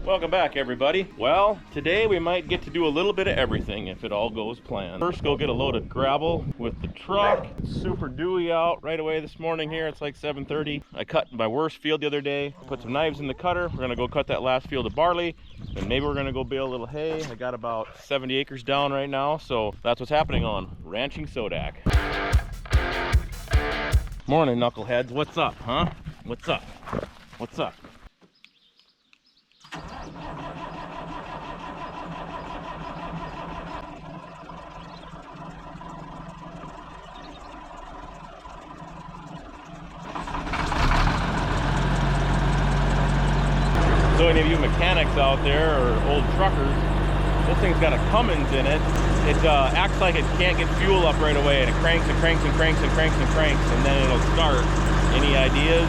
Welcome back, everybody. Well, today we might get to do a little bit of everything if it all goes planned. First, go get a load of gravel with the truck. It's super dewy out right away this morning here. It's like 7:30. I cut my worst field the other day. Put some knives in the cutter. We're gonna go cut that last field of barley, and maybe we're gonna go bale a little hay. I got about 70 acres down right now, so that's what's happening on Ranching Sodak. Morning, knuckleheads. What's up, huh? What's up? What's up? So any of you mechanics out there or old truckers, this thing's got a Cummins in it. It acts like it can't get fuel up right away, and it cranks and cranks and cranks and cranks and cranks, and then it'll start. Any ideas?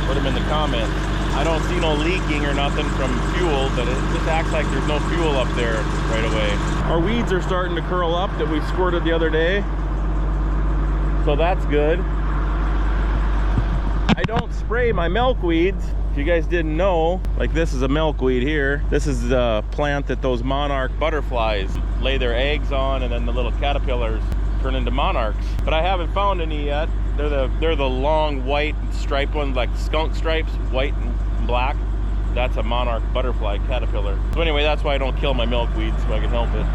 Put them in the comments. I don't see no leaking or nothing from fuel, but it just acts like there's no fuel up there right away. Our weeds are starting to curl up that we squirted the other day, so that's good. I don't spray my milkweeds. If you guys didn't know, like this is a milkweed here. This is the plant that those monarch butterflies lay their eggs on, and then the little caterpillars turn into monarchs. But I haven't found any yet. They're the long white striped ones, like skunk stripes, white and black. That's a monarch butterfly caterpillar. So anyway, that's why I don't kill my milkweeds, so I can help it.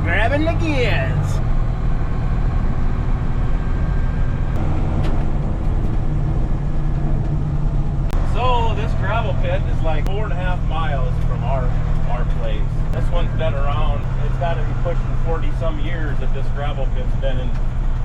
Grabbing the gears. So this gravel pit is like 4.5 miles from our place. This one's been around, it's got to be pushing 40 some years that this gravel pit's been in.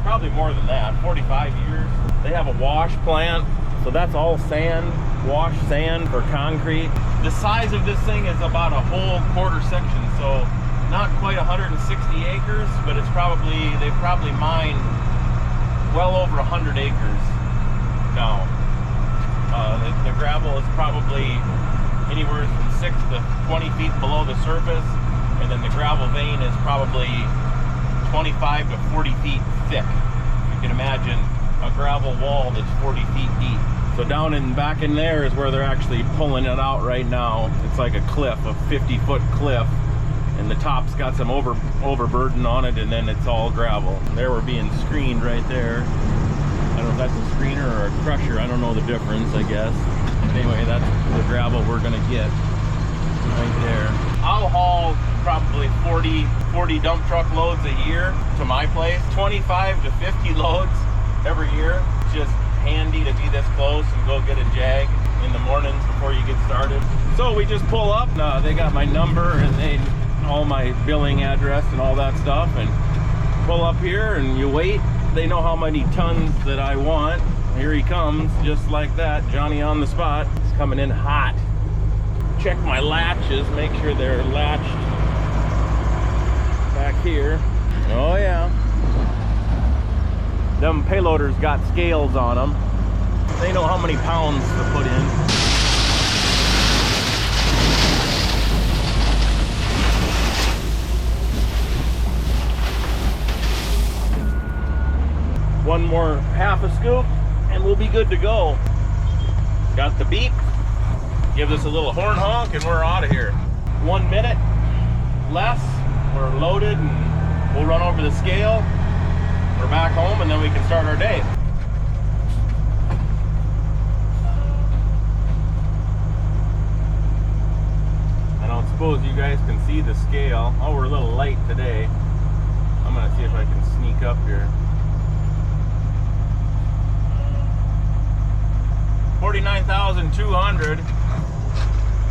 Probably more than that, 45 years. They have a wash plant, so that's all sand, wash sand for concrete. The size of this thing is about a whole quarter section, so not quite 160 acres, but it's probably, they've probably mined well over 100 acres now. The gravel is probably anywhere from 6 to 20 feet below the surface, and then the gravel vein is probably 25 to 40 feet thick. You can imagine a gravel wall that's 40 feet deep. So down in back in there is where they're actually pulling it out right now. It's like a cliff, a 50-foot cliff. And the top's got some overburden on it, and then it's all gravel. There we're being screened right there. I don't know if that's a screener or a crusher. I don't know the difference, I guess. Anyway, that's the gravel we're gonna get right there. I'll haul probably 40 dump truck loads a year to my place. 25 to 50 loads every year. It's just handy to be this close and go get a jag in the mornings before you get started. So we just pull up. They got my number and all my billing address and all that stuff, and pull up here and you wait. They know how many tons that I want. Here he comes, just like that, Johnny on the spot. He's coming in hot. Check my latches, make sure they're latched back here. Oh yeah. Them payloaders got scales on them. They know how many pounds to put in. One more half a scoop and we'll be good to go. Got the beep, gives us a little horn honk, and we're out of here. 1 minute less, we're loaded, and we'll run over the scale. We're back home, and then we can start our day. I don't suppose you guys can see the scale. Oh, we're a little light today. I'm gonna see if I can sneak up here. 49,200.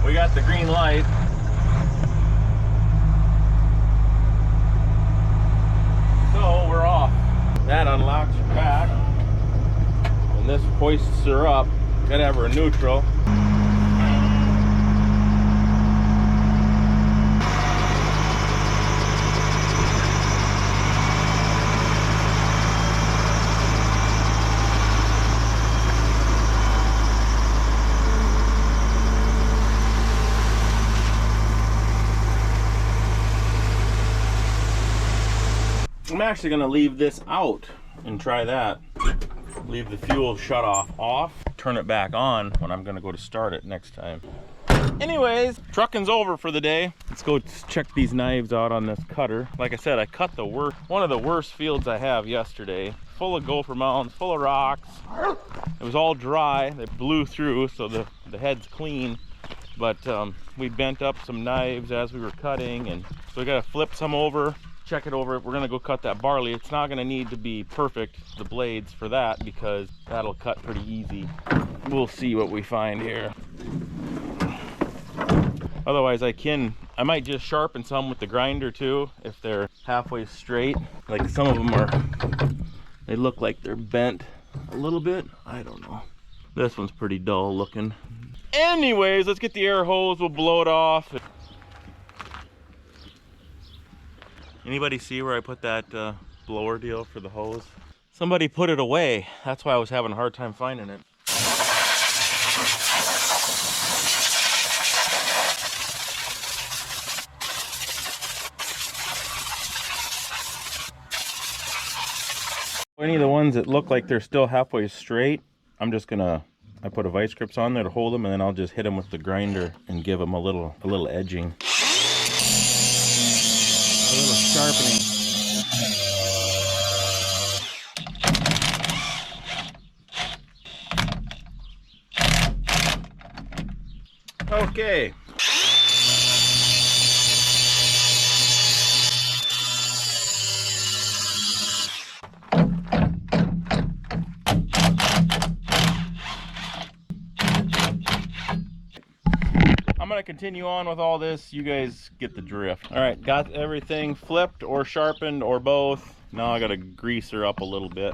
We got the green light. So we're off. That unlocks your back, and this hoists her up. Gotta have her in neutral. I'm actually gonna leave this out and try that. Leave the fuel shut off, turn it back on when I'm gonna go to start it next time. Anyways, trucking's over for the day. Let's go check these knives out on this cutter. Like I said, I cut one of the worst fields I have yesterday. Full of gopher mounds, full of rocks. It was all dry. They blew through, so the head's clean. But we bent up some knives as we were cutting, and so we gotta flip some over, check it over. We're gonna go cut that barley. It's not gonna need to be perfect, the blades for that, because that'll cut pretty easy. We'll see what we find here. Otherwise I might just sharpen some with the grinder too, if they're halfway straight. Like some of them they look like they're bent a little bit. I don't know. This one's pretty dull looking. Anyways, let's get the air hose, we'll blow it off. Anybody see where I put that blower deal for the hose? Somebody put it away. That's why I was having a hard time finding it. Any of the ones that look like they're still halfway straight, I put a vice grips on there to hold them, and then I'll just hit them with the grinder and give them a little edging. A little sharpening. Okay. I'm gonna continue on with all this. You guys get the drift. All right, got everything flipped or sharpened or both. Now I gotta grease her up a little bit.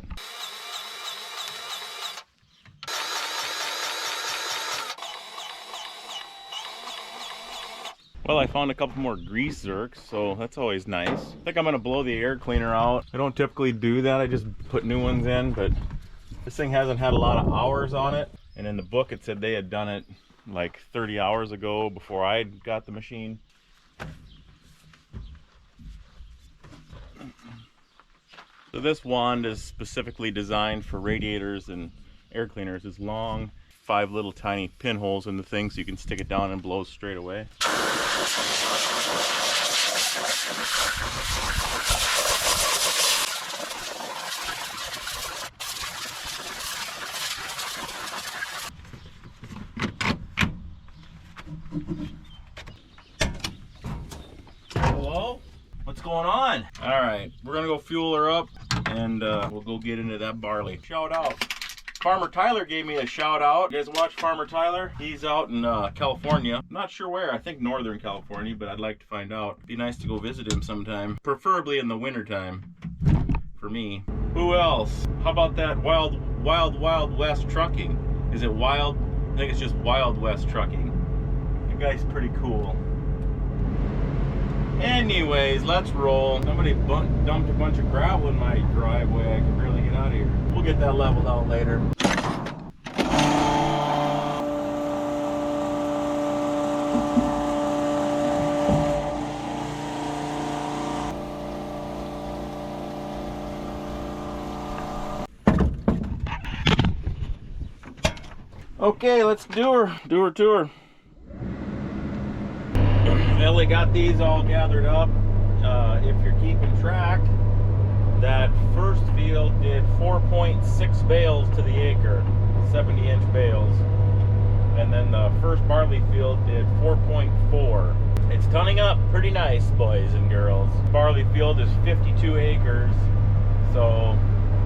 Well, I found a couple more grease zerks, so that's always nice. I think I'm gonna blow the air cleaner out. I don't typically do that, I just put new ones in, but this thing hasn't had a lot of hours on it. And in the book it said they had done it like 30 hours ago before I got the machine. So this wand is specifically designed for radiators and air cleaners. It's long, 5 little tiny pinholes in the thing so you can stick it down and blow straight away. Hello? What's going on? All right, we're gonna go fuel her up and we'll go get into that barley. Shout out. Farmer Tyler gave me a shout out. You guys watch Farmer Tyler? He's out in California. Not sure where, I think Northern California, but I'd like to find out. It'd be nice to go visit him sometime. Preferably in the wintertime, for me. Who else? How about that Wild West Trucking? Is it Wild? I think it's just Wild West Trucking. That guy's pretty cool. Anyways, let's roll. Somebody dumped a bunch of gravel in my driveway. I could barely get out of here. We'll get that leveled out later. Okay, let's do her tour. Ellie got these all gathered up. If you're keeping track, that first field did 4.6 bales to the acre, 70-inch bales. And then the first barley field did 4.4. It's tonning up pretty nice, boys and girls. Barley field is 52 acres, so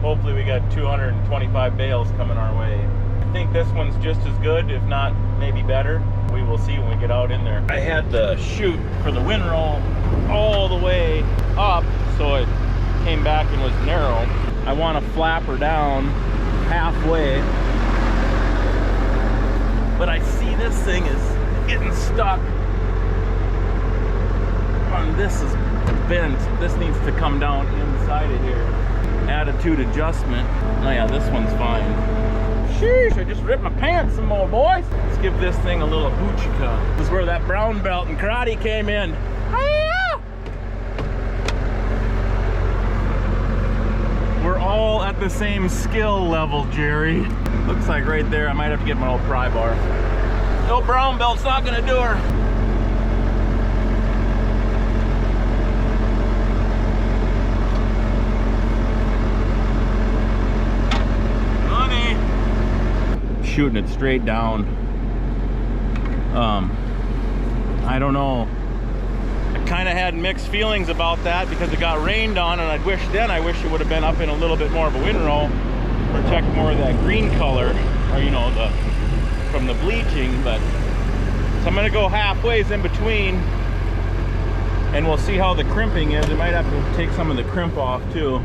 hopefully we got 225 bales coming our way. I think this one's just as good, if not maybe better. We will see when we get out in there. I had the chute for the windrow all the way up, so it came back and was narrow. I want to flap her down halfway, but I see this thing is getting stuck on this is bent. This needs to come down inside of here. Attitude adjustment. Oh yeah, this one's fine. Sheesh, I just ripped my pants some more, boys. Let's give this thing a little hoochie. This is where that brown belt and karate came in. Hi-ya! all at the same skill level, Jerry. Looks like right there, I might have to get my old pry bar. No brown belt's not gonna do her. Honey! Shooting it straight down. I don't know. I kind of had mixed feelings about that because it got rained on, and I wish it would have been up in a little bit more of a windrow, protect more of that green color, or you know, from the bleaching. But so I'm gonna go halfways in between, and we'll see how the crimping is. I might have to take some of the crimp off too.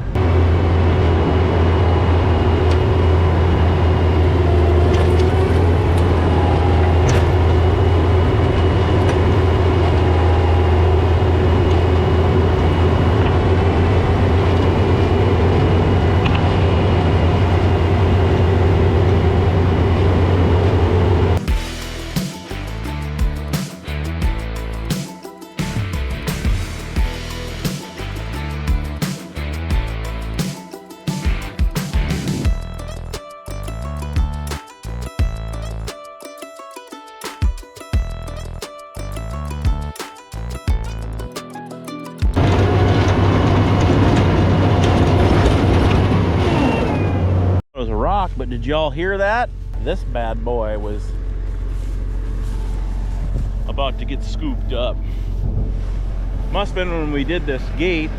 But did y'all hear that? This bad boy was about to get scooped up. Must have been when we did this gate.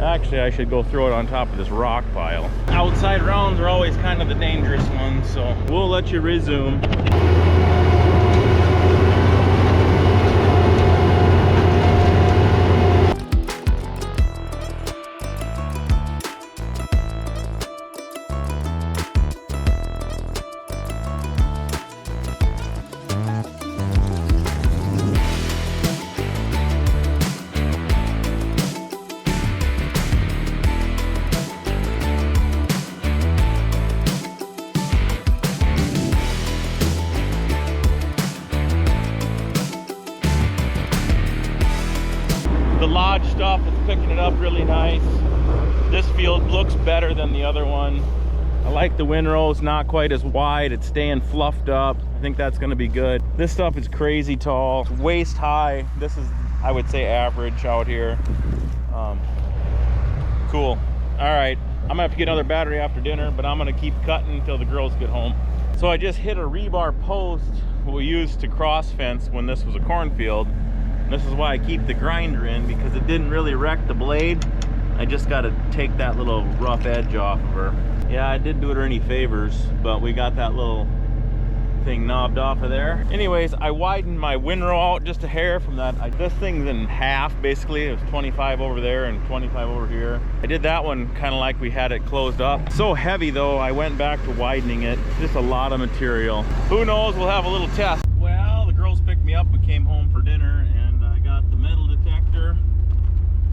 Actually, I should go throw it on top of this rock pile. Outside rounds are always kind of the dangerous ones, so we'll let you resume. The lodge stuff is picking it up really nice. This field looks better than the other one. I like the windrows, not quite as wide. It's staying fluffed up. I think that's gonna be good. This stuff is crazy tall, it's waist high. This is, I would say, average out here. Cool. All right, I'm gonna have to get another battery after dinner, but I'm gonna keep cutting until the girls get home. So I just hit a rebar post we used to cross fence when this was a cornfield. This is why I keep the grinder in, because it didn't really wreck the blade. I just got to take that little rough edge off of her. Yeah, I didn't do her any favors, but we got that little thing knobbed off of there. Anyways, I widened my windrow out just a hair from that. This thing's in half, basically. It was 25 over there and 25 over here. I did that one kind of like we had it closed up. So heavy though, I went back to widening it. Just a lot of material. Who knows, we'll have a little test. Well, the girls picked me up. We came home for dinner, and I got the metal detector.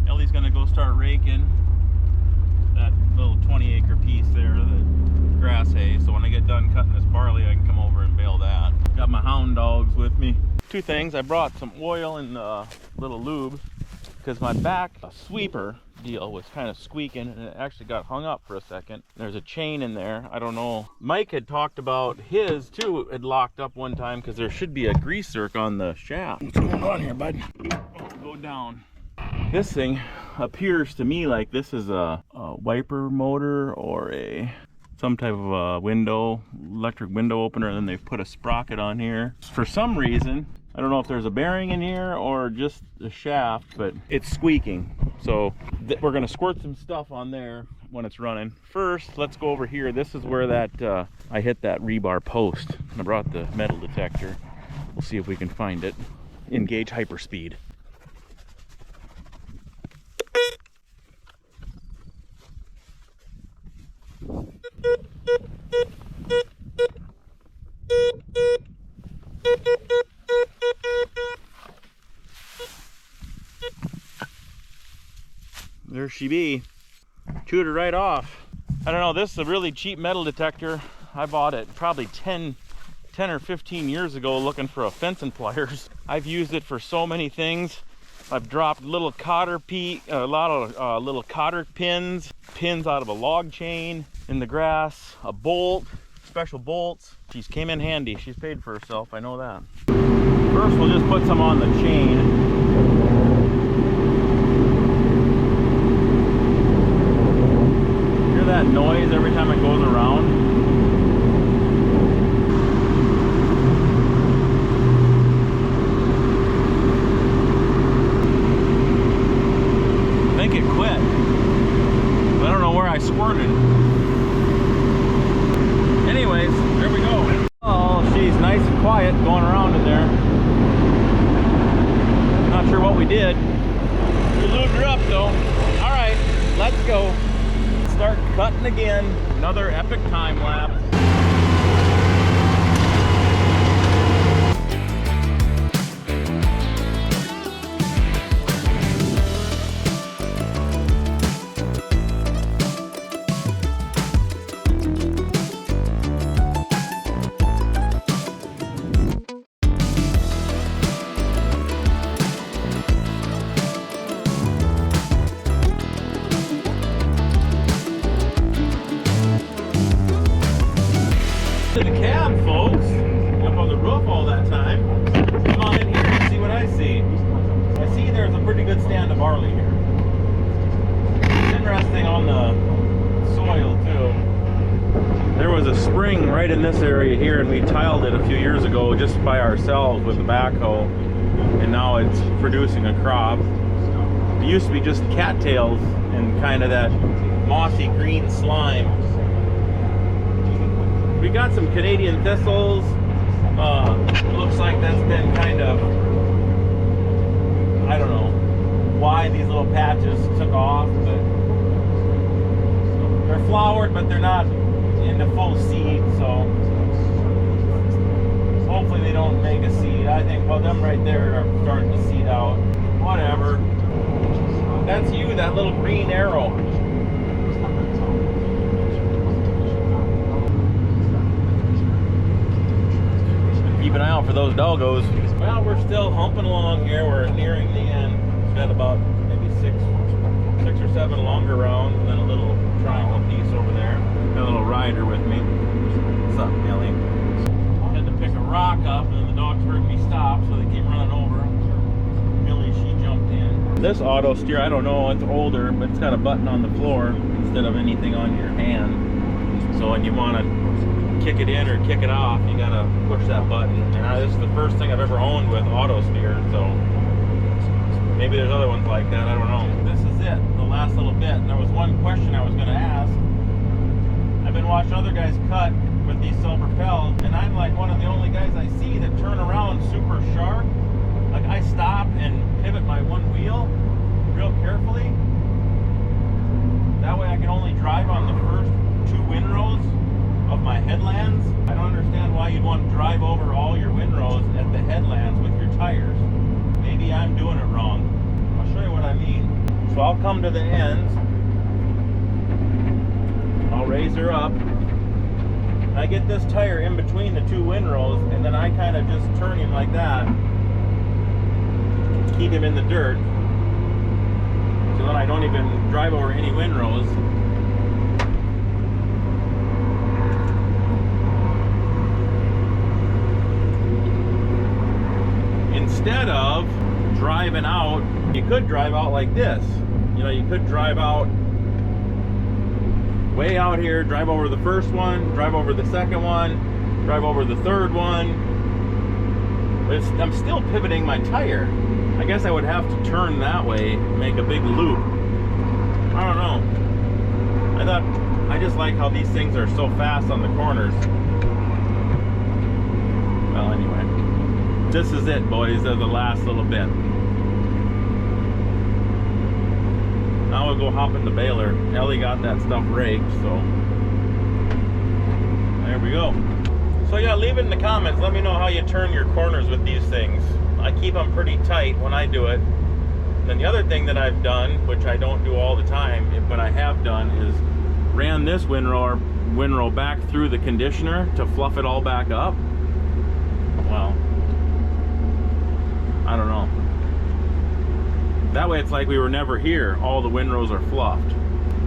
Ellie's gonna go start raking that little 20-acre piece there, the grass hay. So when I get done cutting this barley, I can come over and bale that. Got my hound dogs with me. Two things, I brought some oil and a little lube, because my back sweeper deal was kind of squeaking, and it actually got hung up for a second. There's a chain in there, I don't know. Mike had talked about his too, had locked up one time, because there should be a grease zerk on the shaft. What's going on here, bud? Oh, go down. This thing appears to me like this is a wiper motor or some type of a window, electric window opener, and then they've put a sprocket on here. For some reason, I don't know if there's a bearing in here or just the shaft, but it's squeaking. So we're gonna squirt some stuff on there when it's running. First, let's go over here. This is where that I hit that rebar post. I brought the metal detector. We'll see if we can find it. Engage hyperspeed. There she be. Chewed her right off. I don't know, this is a really cheap metal detector. I bought it probably 10 or 15 years ago looking for a fence and pliers. I've used it for so many things. I've dropped little cotter a lot of little cotter pins out of a log chain in the grass, a bolt, special bolts. She's came in handy. She's paid for herself, I know that. First we'll just put some on the chain. Hear that noise every time it goes around? It quit. I don't know where I squirted. Anyways, there we go. Oh, she's nice and quiet going around in there. Not sure what we did. We lubed her up though. All right, let's go. Start cutting again. Another epic time lapse. To the cab, folks. Up on the roof all that time. Come on in here and see what I see. I see there's a pretty good stand of barley here. It's interesting on the soil too. There was a spring right in this area here, and we tiled it a few years ago just by ourselves with the backhoe, and now it's producing a crop. It used to be just cattails and kind of that mossy green slime. We got some Canadian thistles. Looks like that's been kind of, I don't know why these little patches took off, but they're flowered, but they're not into full seed, so hopefully they don't make a seed. I think, well, them right there are starting to seed out. Whatever. That's you, that little green arrow. Keep an eye out for those doggos. Well, we're still humping along here. We're nearing the end. We've got about maybe six or seven longer rounds, and then a little triangle piece over there. Got a little rider with me. What's up, Millie? I had to pick a rock up, and then the dogs heard me stop, so they came running over. Millie, she jumped in. This auto steer, I don't know, it's older, but it's got a button on the floor instead of anything on your hand. So when you want to kick it in or kick it off, you gotta push that button. And this is the first thing I've ever owned with auto steer, so maybe there's other ones like that, I don't know. This is it, the last little bit. And there was one question I was gonna ask. I've been watching other guys cut with these silver pells, and I'm like one of the only guys I see that turn around super sharp. Like I stop and pivot my one wheel real carefully. That way I can only drive on the first two windrows of my headlands. I don't understand why you'd want to drive over all your windrows at the headlands with your tires. Maybe I'm doing it wrong. I'll show you what I mean. So I'll come to the ends. I'll raise her up. I get this tire in between the two windrows, and then I kind of just turn him like that. Keep him in the dirt. So then I don't even drive over any windrows. Instead of driving out, you could drive out like this. You know, you could drive out way out here, drive over the first one, drive over the second one, drive over the third one. But I'm still pivoting my tire. I guess I would have to turn that way, make a big loop. I don't know. I just like how these things are so fast on the corners. Well, anyway. This is it, boys. They're the last little bit. Now we'll go hop in the baler. Ellie got that stuff raked, so there we go. So yeah, leave it in the comments. Let me know how you turn your corners with these things. I keep them pretty tight when I do it. Then the other thing that I've done, which I don't do all the time, but I have done, is ran this windrow back through the conditioner to fluff it all back up. Well, I don't know. That way it's like we were never here. All the windrows are fluffed.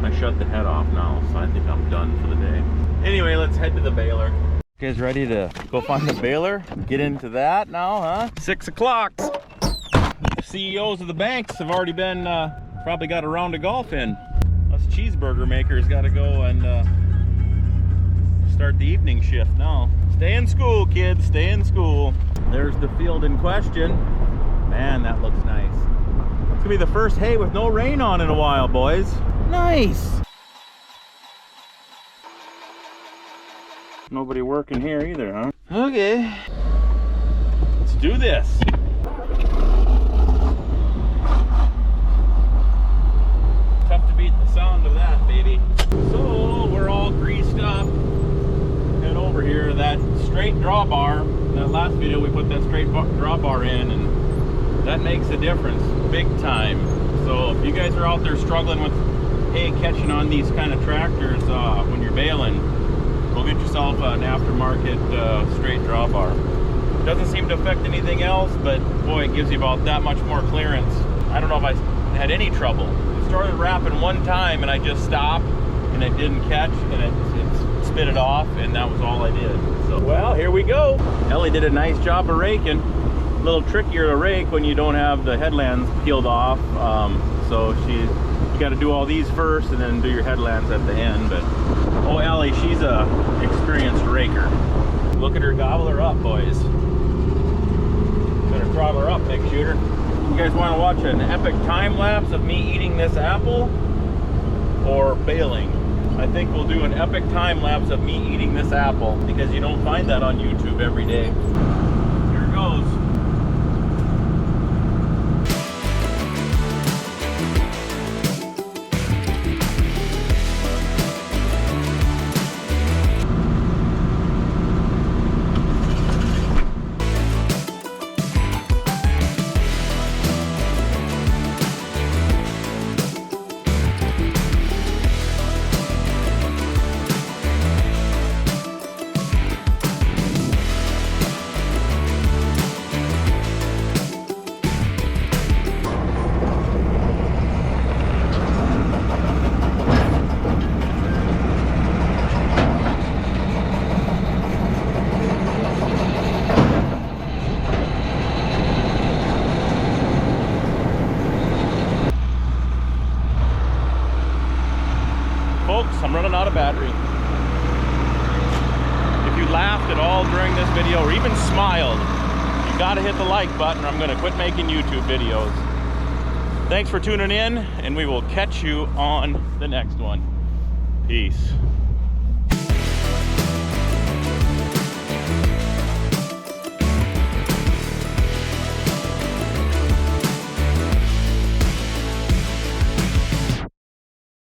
I shut the head off now, so I think I'm done for the day. Anyway, let's head to the baler. You guys ready to go find the baler? Get into that now, huh? 6 o'clock. CEOs of the banks have already been, probably got a round of golf in. Us cheeseburger makers got to go and start the evening shift now. Stay in school, kids, stay in school. There's the field in question. Man, that looks nice. It's gonna be the first hay with no rain on in a while, boys. Nice. Nobody working here either, huh? Okay. Let's do this. Tough to beat the sound of that, baby. So, we're all greased up. Head over here, that straight drawbar. In that last video, we put that straight drawbar in, and that makes a difference, big time. So, if you guys are out there struggling with hay catching on these kind of tractors when you're baling, go get yourself an aftermarket straight drawbar. Doesn't seem to affect anything else, but boy, it gives you about that much more clearance. I don't know if I had any trouble. I started wrapping one time and I just stopped and it didn't catch and it spit it off, and that was all I did. So, well, here we go. Ellie did a nice job of raking. A little trickier to rake when you don't have the headlands peeled off. So you got to do all these first and then do your headlands at the end. But oh, Ellie, she's a experienced raker. Look at her, gobble her up, boys. Better throttle her up, big shooter. You guys want to watch an epic time lapse of me eating this apple or baling? I think we'll do an epic time lapse of me eating this apple, because you don't find that on YouTube every day. Here it goes. I'm running out of battery. If you laughed at all during this video or even smiled, you gotta hit the like button or I'm gonna quit making YouTube videos. Thanks for tuning in, and we will catch you on the next one. Peace.